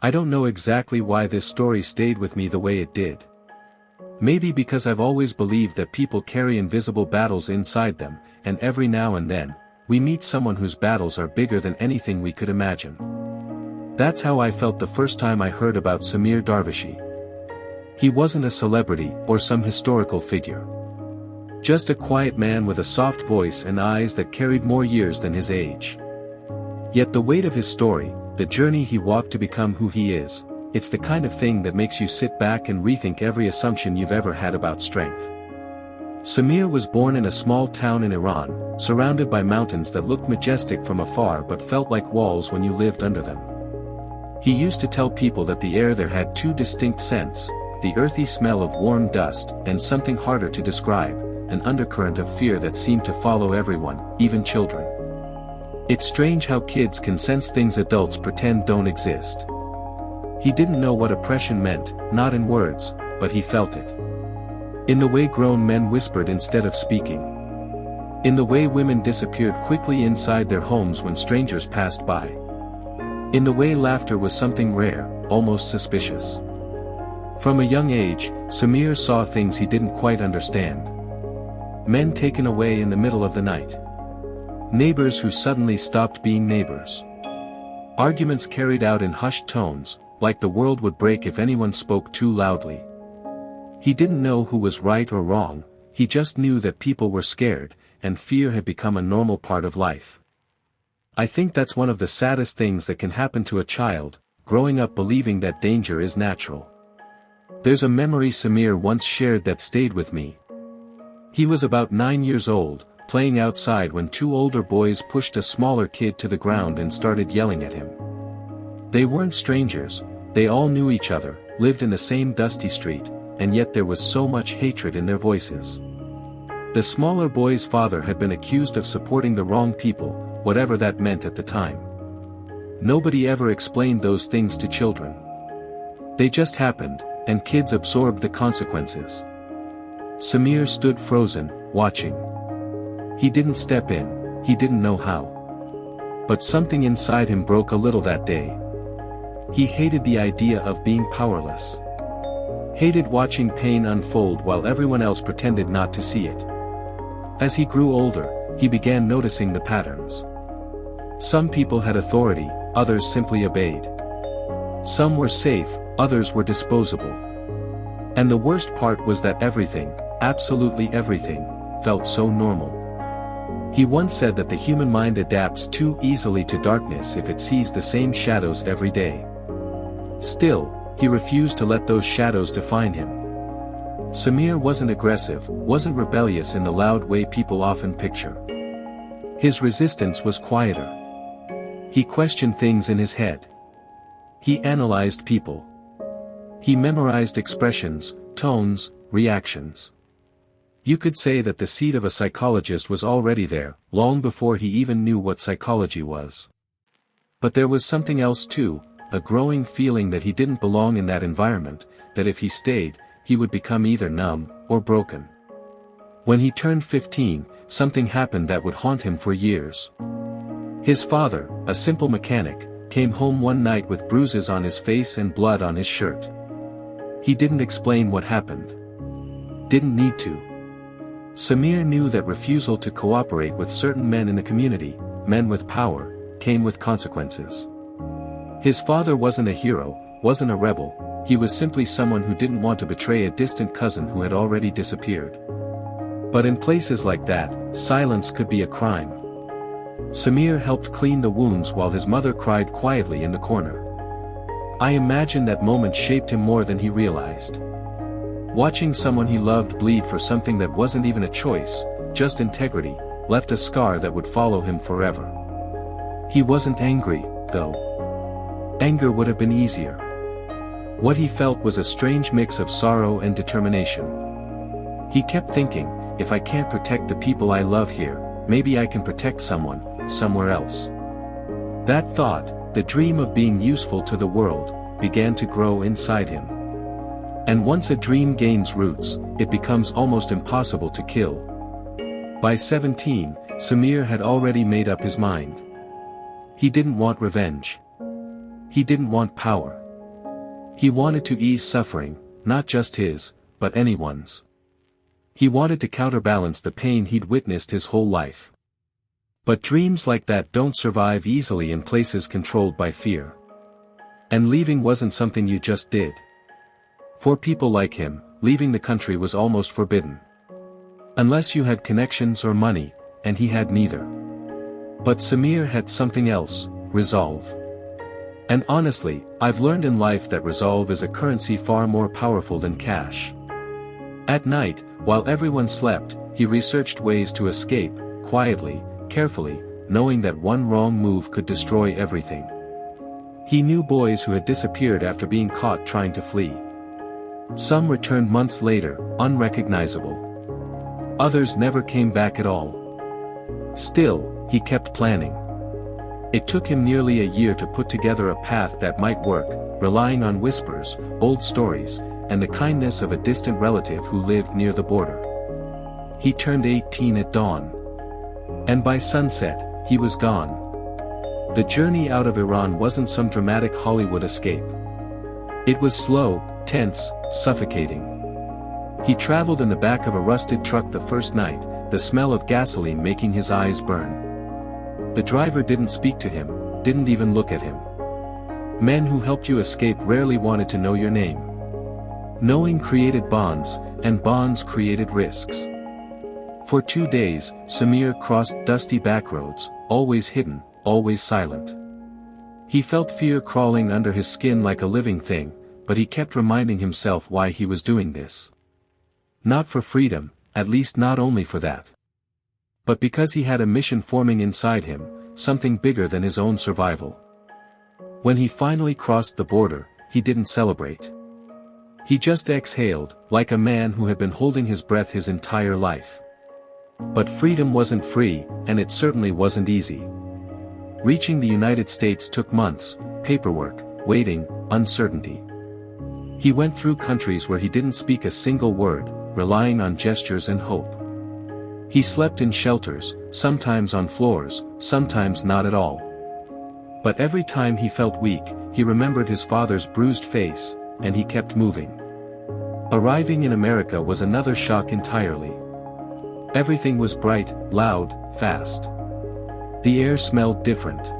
I don't know exactly why this story stayed with me the way it did. Maybe because I've always believed that people carry invisible battles inside them, and every now and then, we meet someone whose battles are bigger than anything we could imagine. That's how I felt the first time I heard about Samir Darvishi. He wasn't a celebrity or some historical figure. Just a quiet man with a soft voice and eyes that carried more years than his age. Yet the weight of his story, the journey he walked to become who he is, it's the kind of thing that makes you sit back and rethink every assumption you've ever had about strength. Samir was born in a small town in Iran, surrounded by mountains that looked majestic from afar but felt like walls when you lived under them. He used to tell people that the air there had two distinct scents, the earthy smell of warm dust and something harder to describe, an undercurrent of fear that seemed to follow everyone, even children. It's strange how kids can sense things adults pretend don't exist. He didn't know what oppression meant, not in words, but he felt it. In the way grown men whispered instead of speaking. In the way women disappeared quickly inside their homes when strangers passed by. In the way laughter was something rare, almost suspicious. From a young age, Samir saw things he didn't quite understand. Men taken away in the middle of the night. Neighbors who suddenly stopped being neighbors. Arguments carried out in hushed tones, like the world would break if anyone spoke too loudly. He didn't know who was right or wrong, he just knew that people were scared, and fear had become a normal part of life. I think that's one of the saddest things that can happen to a child, growing up believing that danger is natural. There's a memory Samir once shared that stayed with me. He was about 9 years old, playing outside when two older boys pushed a smaller kid to the ground and started yelling at him. They weren't strangers, they all knew each other, lived in the same dusty street, and yet there was so much hatred in their voices. The smaller boy's father had been accused of supporting the wrong people, whatever that meant at the time. Nobody ever explained those things to children. They just happened, and kids absorbed the consequences. Samir stood frozen, watching. He didn't step in, he didn't know how. But something inside him broke a little that day. He hated the idea of being powerless. Hated watching pain unfold while everyone else pretended not to see it. As he grew older, he began noticing the patterns. Some people had authority, others simply obeyed. Some were safe, others were disposable. And the worst part was that everything, absolutely everything, felt so normal. He once said that the human mind adapts too easily to darkness if it sees the same shadows every day. Still, he refused to let those shadows define him. Samir wasn't aggressive, wasn't rebellious in the loud way people often picture. His resistance was quieter. He questioned things in his head. He analyzed people. He memorized expressions, tones, reactions. You could say that the seed of a psychologist was already there, long before he even knew what psychology was. But there was something else too, a growing feeling that he didn't belong in that environment, that if he stayed, he would become either numb or broken. When he turned 15, something happened that would haunt him for years. His father, a simple mechanic, came home one night with bruises on his face and blood on his shirt. He didn't explain what happened. Didn't need to. Samir knew that refusal to cooperate with certain men in the community, men with power, came with consequences. His father wasn't a hero, wasn't a rebel, he was simply someone who didn't want to betray a distant cousin who had already disappeared. But in places like that, silence could be a crime. Samir helped clean the wounds while his mother cried quietly in the corner. I imagine that moment shaped him more than he realized. Watching someone he loved bleed for something that wasn't even a choice, just integrity, left a scar that would follow him forever. He wasn't angry, though. Anger would have been easier. What he felt was a strange mix of sorrow and determination. He kept thinking, if I can't protect the people I love here, maybe I can protect someone, somewhere else. That thought, the dream of being useful to the world, began to grow inside him. And once a dream gains roots, it becomes almost impossible to kill. By 17, Samir had already made up his mind. He didn't want revenge. He didn't want power. He wanted to ease suffering, not just his, but anyone's. He wanted to counterbalance the pain he'd witnessed his whole life. But dreams like that don't survive easily in places controlled by fear. And leaving wasn't something you just did. For people like him, leaving the country was almost forbidden. Unless you had connections or money, and he had neither. But Samir had something else, resolve. And honestly, I've learned in life that resolve is a currency far more powerful than cash. At night, while everyone slept, he researched ways to escape, quietly, carefully, knowing that one wrong move could destroy everything. He knew boys who had disappeared after being caught trying to flee. Some returned months later, unrecognizable. Others never came back at all. Still, he kept planning. It took him nearly a year to put together a path that might work, relying on whispers, old stories, and the kindness of a distant relative who lived near the border. He turned 18 at dawn. And by sunset, he was gone. The journey out of Iran wasn't some dramatic Hollywood escape. It was slow, tense, suffocating. He traveled in the back of a rusted truck the first night, the smell of gasoline making his eyes burn. The driver didn't speak to him, didn't even look at him. Men who helped you escape rarely wanted to know your name. Knowing created bonds, and bonds created risks. For 2 days, Samir crossed dusty backroads, always hidden, always silent. He felt fear crawling under his skin like a living thing, but he kept reminding himself why he was doing this. Not for freedom, at least not only for that. But because he had a mission forming inside him, something bigger than his own survival. When he finally crossed the border, he didn't celebrate. He just exhaled, like a man who had been holding his breath his entire life. But freedom wasn't free, and it certainly wasn't easy. Reaching the United States took months, paperwork, waiting, uncertainty. He went through countries where he didn't speak a single word, relying on gestures and hope. He slept in shelters, sometimes on floors, sometimes not at all. But every time he felt weak, he remembered his father's bruised face, and he kept moving. Arriving in America was another shock entirely. Everything was bright, loud, fast. The air smelled different.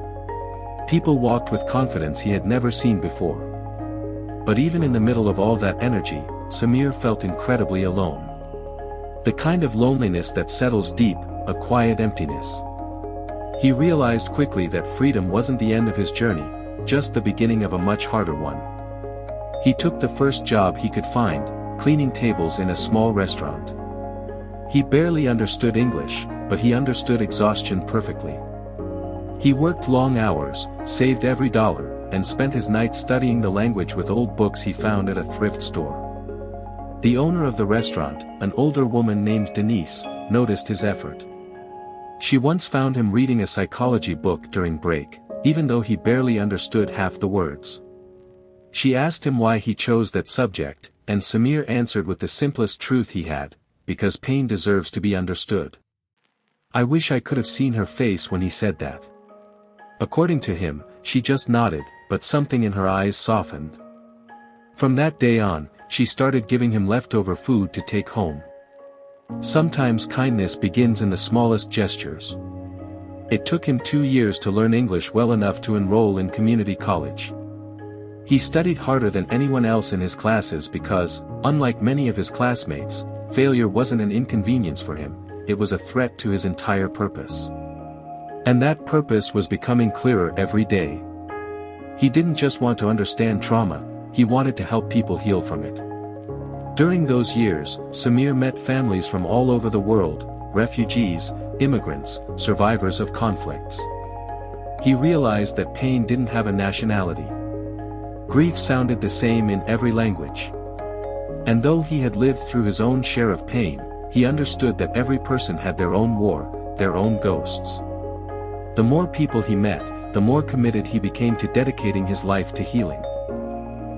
People walked with confidence he had never seen before. But even in the middle of all that energy, Samir felt incredibly alone. The kind of loneliness that settles deep, a quiet emptiness. He realized quickly that freedom wasn't the end of his journey, just the beginning of a much harder one. He took the first job he could find, cleaning tables in a small restaurant. He barely understood English, but he understood exhaustion perfectly. He worked long hours, saved every dollar, and spent his nights studying the language with old books he found at a thrift store. The owner of the restaurant, an older woman named Denise, noticed his effort. She once found him reading a psychology book during break, even though he barely understood half the words. She asked him why he chose that subject, and Samir answered with the simplest truth he had, because pain deserves to be understood. I wish I could have seen her face when he said that. According to him, she just nodded, but something in her eyes softened. From that day on, she started giving him leftover food to take home. Sometimes kindness begins in the smallest gestures. It took him 2 years to learn English well enough to enroll in community college. He studied harder than anyone else in his classes because, unlike many of his classmates, failure wasn't an inconvenience for him, it was a threat to his entire purpose. And that purpose was becoming clearer every day. He didn't just want to understand trauma, he wanted to help people heal from it. During those years, Samir met families from all over the world, refugees, immigrants, survivors of conflicts. He realized that pain didn't have a nationality. Grief sounded the same in every language. And though he had lived through his own share of pain, he understood that every person had their own war, their own ghosts. The more people he met, the more committed he became to dedicating his life to healing.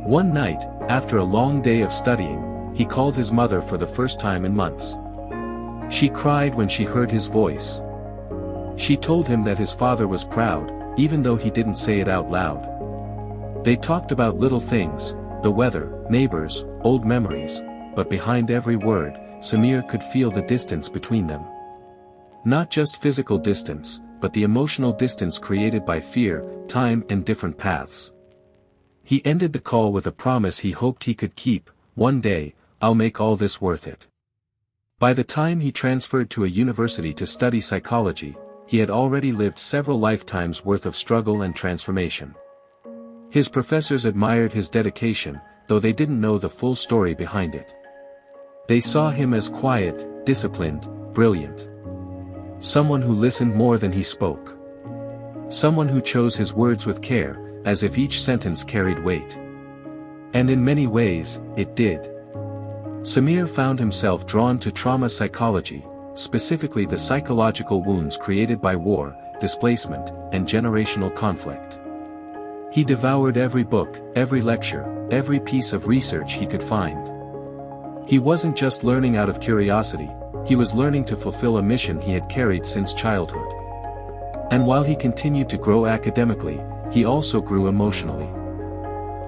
One night, after a long day of studying, he called his mother for the first time in months. She cried when she heard his voice. She told him that his father was proud, even though he didn't say it out loud. They talked about little things, the weather, neighbors, old memories, but behind every word, Samir could feel the distance between them. Not just physical distance, but the emotional distance created by fear, time and different paths. He ended the call with a promise he hoped he could keep: "One day, I'll make all this worth it." By the time he transferred to a university to study psychology, he had already lived several lifetimes worth of struggle and transformation. His professors admired his dedication, though they didn't know the full story behind it. They saw him as quiet, disciplined, brilliant. Someone who listened more than he spoke. Someone who chose his words with care, as if each sentence carried weight. And in many ways, it did. Samir found himself drawn to trauma psychology, specifically the psychological wounds created by war, displacement, and generational conflict. He devoured every book, every lecture, every piece of research he could find. He wasn't just learning out of curiosity, he was learning to fulfill a mission he had carried since childhood. And while he continued to grow academically, he also grew emotionally.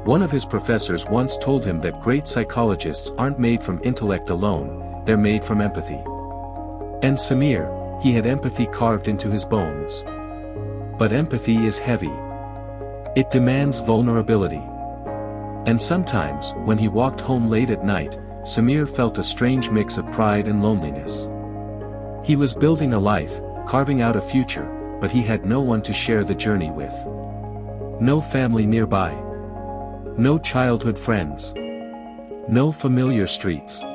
One of his professors once told him that great psychologists aren't made from intellect alone, they're made from empathy. And Samir, he had empathy carved into his bones. But empathy is heavy. It demands vulnerability. And sometimes, when he walked home late at night, Samir felt a strange mix of pride and loneliness. He was building a life, carving out a future, but he had no one to share the journey with. No family nearby. No childhood friends. No familiar streets.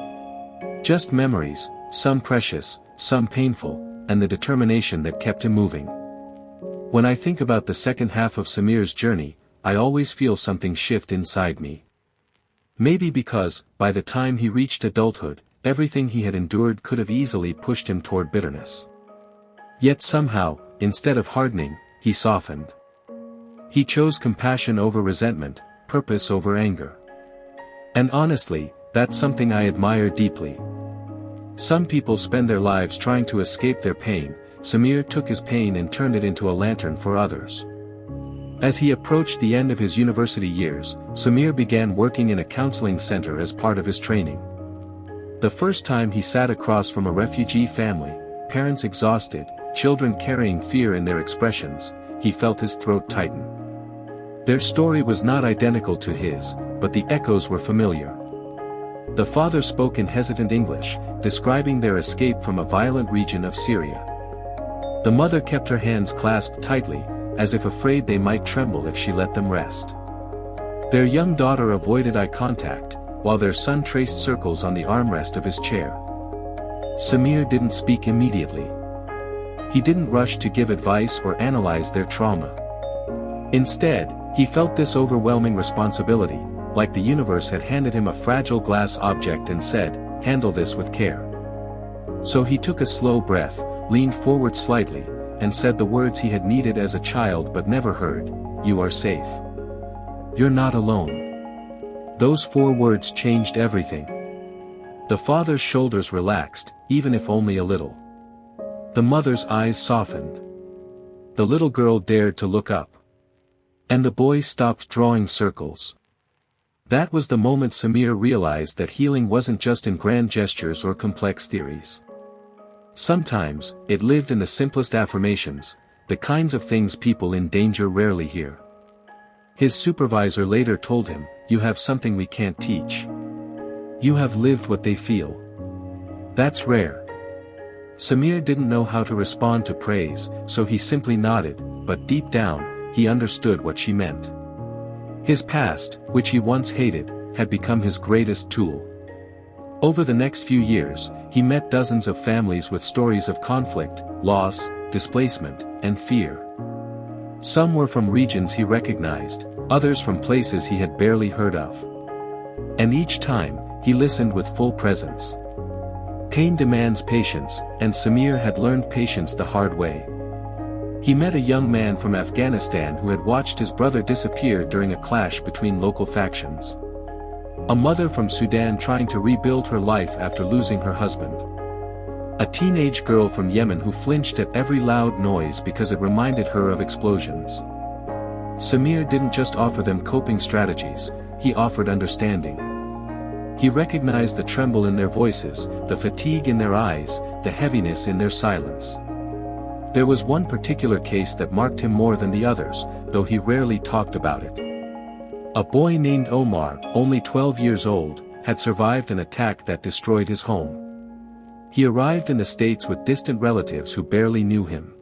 Just memories, some precious, some painful, and the determination that kept him moving. When I think about the second half of Samir's journey, I always feel something shift inside me. Maybe because, by the time he reached adulthood, everything he had endured could have easily pushed him toward bitterness. Yet somehow, instead of hardening, he softened. He chose compassion over resentment, purpose over anger. And honestly, that's something I admire deeply. Some people spend their lives trying to escape their pain. Samir took his pain and turned it into a lantern for others. As he approached the end of his university years, Samir began working in a counseling center as part of his training. The first time he sat across from a refugee family, parents exhausted, children carrying fear in their expressions, he felt his throat tighten. Their story was not identical to his, but the echoes were familiar. The father spoke in hesitant English, describing their escape from a violent region of Syria. The mother kept her hands clasped tightly, as if afraid they might tremble if she let them rest. Their young daughter avoided eye contact, while their son traced circles on the armrest of his chair. Samir didn't speak immediately. He didn't rush to give advice or analyze their trauma. Instead, he felt this overwhelming responsibility, like the universe had handed him a fragile glass object and said, "Handle this with care." So he took a slow breath, leaned forward slightly, and said the words he had needed as a child but never heard: "You are safe. You're not alone." Those 4 words changed everything. The father's shoulders relaxed, even if only a little. The mother's eyes softened. The little girl dared to look up. And the boy stopped drawing circles. That was the moment Samir realized that healing wasn't just in grand gestures or complex theories. Sometimes, it lived in the simplest affirmations, the kinds of things people in danger rarely hear. His supervisor later told him, "You have something we can't teach. You have lived what they feel." That's rare. Samir didn't know how to respond to praise, so he simply nodded, but deep down, he understood what she meant. His past, which he once hated, had become his greatest tool. Over the next few years, he met dozens of families with stories of conflict, loss, displacement, and fear. Some were from regions he recognized, others from places he had barely heard of. And each time, he listened with full presence. Pain demands patience, and Samir had learned patience the hard way. He met a young man from Afghanistan who had watched his brother disappear during a clash between local factions. A mother from Sudan trying to rebuild her life after losing her husband. A teenage girl from Yemen who flinched at every loud noise because it reminded her of explosions. Samir didn't just offer them coping strategies, he offered understanding. He recognized the tremble in their voices, the fatigue in their eyes, the heaviness in their silence. There was one particular case that marked him more than the others, though he rarely talked about it. A boy named Omar, only 12 years old, had survived an attack that destroyed his home. He arrived in the States with distant relatives who barely knew him.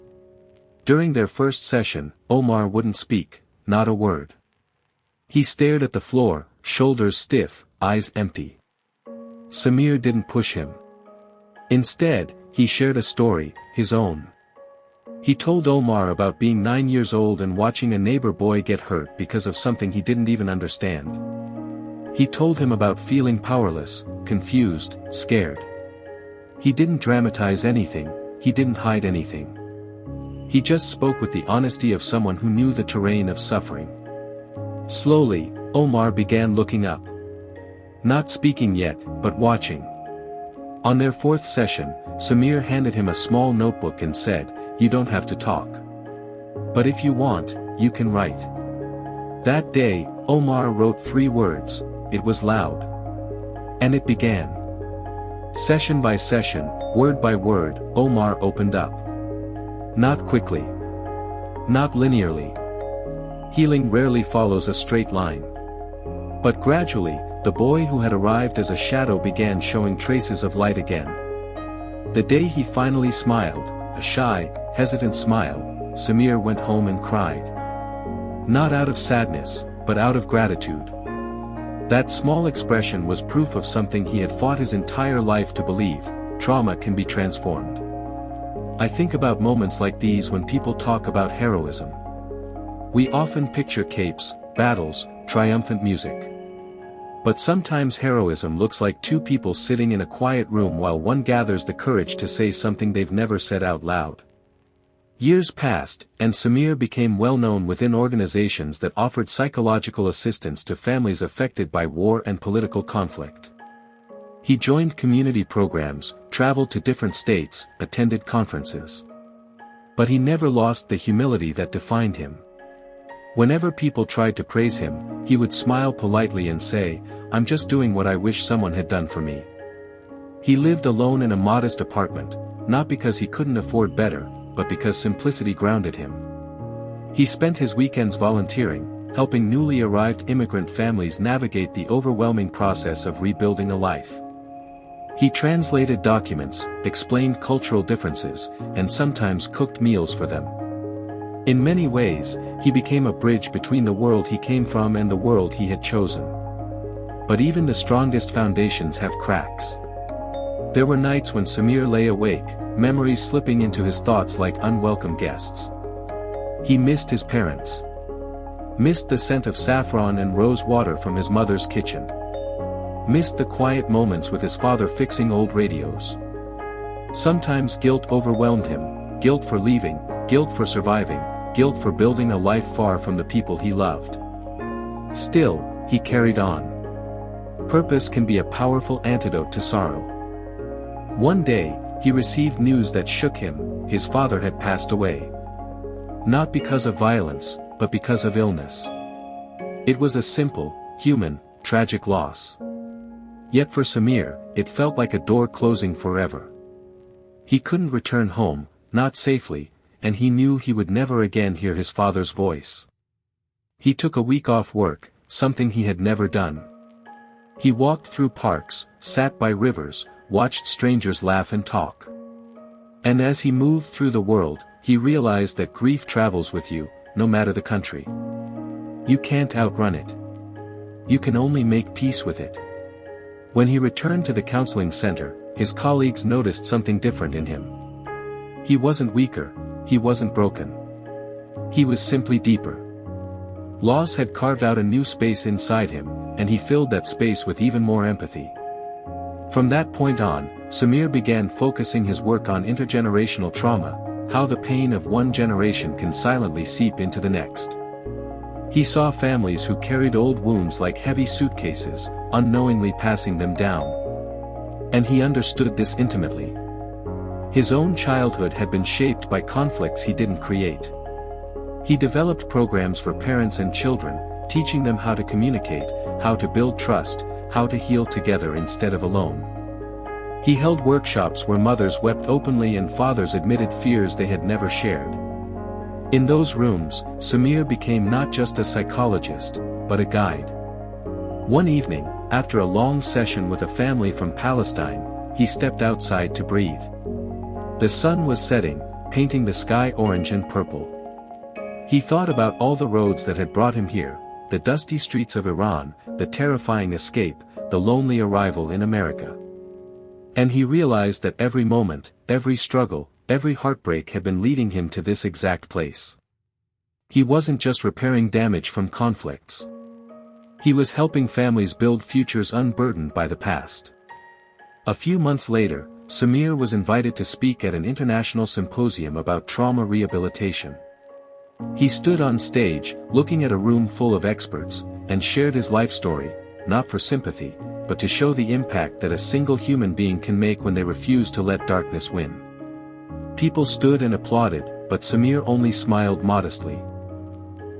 During their first session, Omar wouldn't speak, not a word. He stared at the floor, shoulders stiff, eyes empty. Samir didn't push him. Instead, he shared a story, his own. He told Omar about being 9 years old and watching a neighbor boy get hurt because of something he didn't even understand. He told him about feeling powerless, confused, scared. He didn't dramatize anything, he didn't hide anything. He just spoke with the honesty of someone who knew the terrain of suffering. Slowly, Omar began looking up. Not speaking yet, but watching. On their fourth session, Samir handed him a small notebook and said, "You don't have to talk. But if you want, you can write." That day, Omar wrote 3 words, it was loud. And it began. Session by session, word by word, Omar opened up. Not quickly. Not linearly. Healing rarely follows a straight line. But gradually, the boy who had arrived as a shadow began showing traces of light again. The day he finally smiled, a shy, hesitant smile, Samir went home and cried. Not out of sadness, but out of gratitude. That small expression was proof of something he had fought his entire life to believe: trauma can be transformed. I think about moments like these when people talk about heroism. We often picture capes, battles, triumphant music. But sometimes heroism looks like 2 people sitting in a quiet room while one gathers the courage to say something they've never said out loud. Years passed, and Samir became well known within organizations that offered psychological assistance to families affected by war and political conflict. He joined community programs, traveled to different states, attended conferences. But he never lost the humility that defined him. Whenever people tried to praise him, he would smile politely and say, "I'm just doing what I wish someone had done for me." He lived alone in a modest apartment, not because he couldn't afford better, but because simplicity grounded him. He spent his weekends volunteering, helping newly arrived immigrant families navigate the overwhelming process of rebuilding a life. He translated documents, explained cultural differences, and sometimes cooked meals for them. In many ways, he became a bridge between the world he came from and the world he had chosen. But even the strongest foundations have cracks. There were nights when Samir lay awake, memories slipping into his thoughts like unwelcome guests. He missed his parents. Missed the scent of saffron and rose water from his mother's kitchen. Missed the quiet moments with his father fixing old radios. Sometimes guilt overwhelmed him, guilt for leaving, guilt for surviving, guilt for building a life far from the people he loved. Still, he carried on. Purpose can be a powerful antidote to sorrow. One day, he received news that shook him: his father had passed away. Not because of violence, but because of illness. It was a simple, human, tragic loss. Yet for Samir, it felt like a door closing forever. He couldn't return home, not safely, and he knew he would never again hear his father's voice. He took a week off work, something he had never done. He walked through parks, sat by rivers, watched strangers laugh and talk. And as he moved through the world, he realized that grief travels with you, no matter the country. You can't outrun it. You can only make peace with it. When he returned to the counseling center, his colleagues noticed something different in him. He wasn't weaker, he wasn't broken. He was simply deeper. Loss had carved out a new space inside him, and he filled that space with even more empathy. From that point on, Samir began focusing his work on intergenerational trauma, how the pain of one generation can silently seep into the next. He saw families who carried old wounds like heavy suitcases, unknowingly passing them down. And he understood this intimately. His own childhood had been shaped by conflicts he didn't create. He developed programs for parents and children, teaching them how to communicate, how to build trust, how to heal together instead of alone. He held workshops where mothers wept openly and fathers admitted fears they had never shared. In those rooms, Samir became not just a psychologist, but a guide. One evening, after a long session with a family from Palestine, he stepped outside to breathe. The sun was setting, painting the sky orange and purple. He thought about all the roads that had brought him here, the dusty streets of Iran, the terrifying escape, the lonely arrival in America. And he realized that every moment, every struggle, every heartbreak had been leading him to this exact place. He wasn't just repairing damage from conflicts. He was helping families build futures unburdened by the past. A few months later, Samir was invited to speak at an international symposium about trauma rehabilitation. He stood on stage, looking at a room full of experts, and shared his life story, not for sympathy, but to show the impact that a single human being can make when they refuse to let darkness win. People stood and applauded, but Samir only smiled modestly.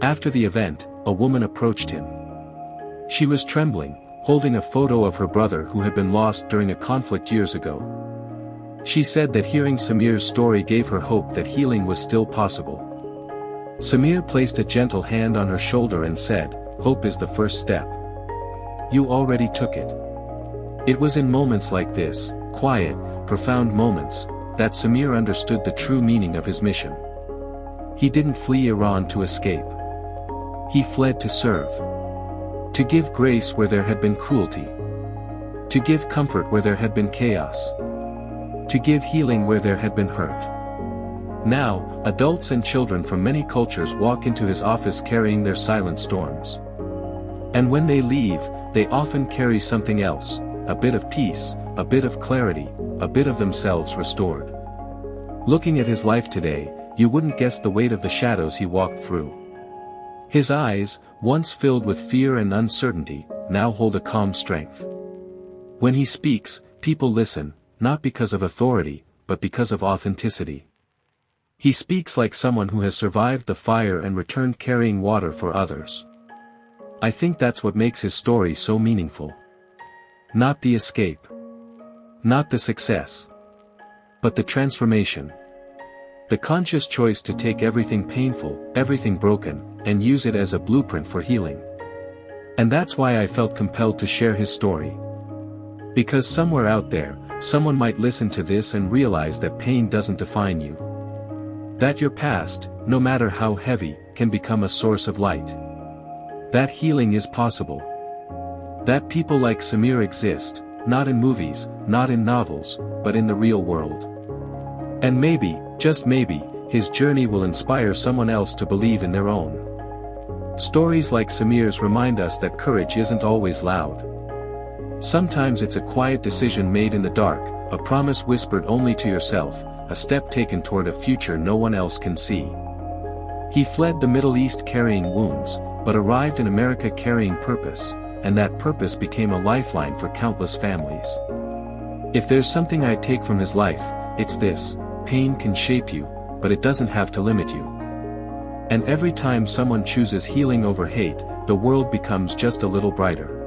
After the event, a woman approached him. She was trembling, holding a photo of her brother who had been lost during a conflict years ago. She said that hearing Samir's story gave her hope that healing was still possible. Samir placed a gentle hand on her shoulder and said, "Hope is the first step. You already took it." It was in moments like this, quiet, profound moments, that Samir understood the true meaning of his mission. He didn't flee Iran to escape. He fled to serve. To give grace where there had been cruelty. To give comfort where there had been chaos. To give healing where there had been hurt. Now, adults and children from many cultures walk into his office carrying their silent storms. And when they leave, they often carry something else, a bit of peace, a bit of clarity, a bit of themselves restored. Looking at his life today, you wouldn't guess the weight of the shadows he walked through. His eyes, once filled with fear and uncertainty, now hold a calm strength. When he speaks, people listen, not because of authority, but because of authenticity. He speaks like someone who has survived the fire and returned carrying water for others. I think that's what makes his story so meaningful. Not the escape. Not the success. But the transformation. The conscious choice to take everything painful, everything broken, and use it as a blueprint for healing. And that's why I felt compelled to share his story. Because somewhere out there, someone might listen to this and realize that pain doesn't define you. That your past, no matter how heavy, can become a source of light. That healing is possible. That people like Samir exist, not in movies, not in novels, but in the real world. And maybe, just maybe, his journey will inspire someone else to believe in their own. Stories like Samir's remind us that courage isn't always loud. Sometimes it's a quiet decision made in the dark, a promise whispered only to yourself, a step taken toward a future no one else can see. He fled the Middle East carrying wounds, but arrived in America carrying purpose, and that purpose became a lifeline for countless families. If there's something I take from his life, it's this: pain can shape you, but it doesn't have to limit you. And every time someone chooses healing over hate, the world becomes just a little brighter.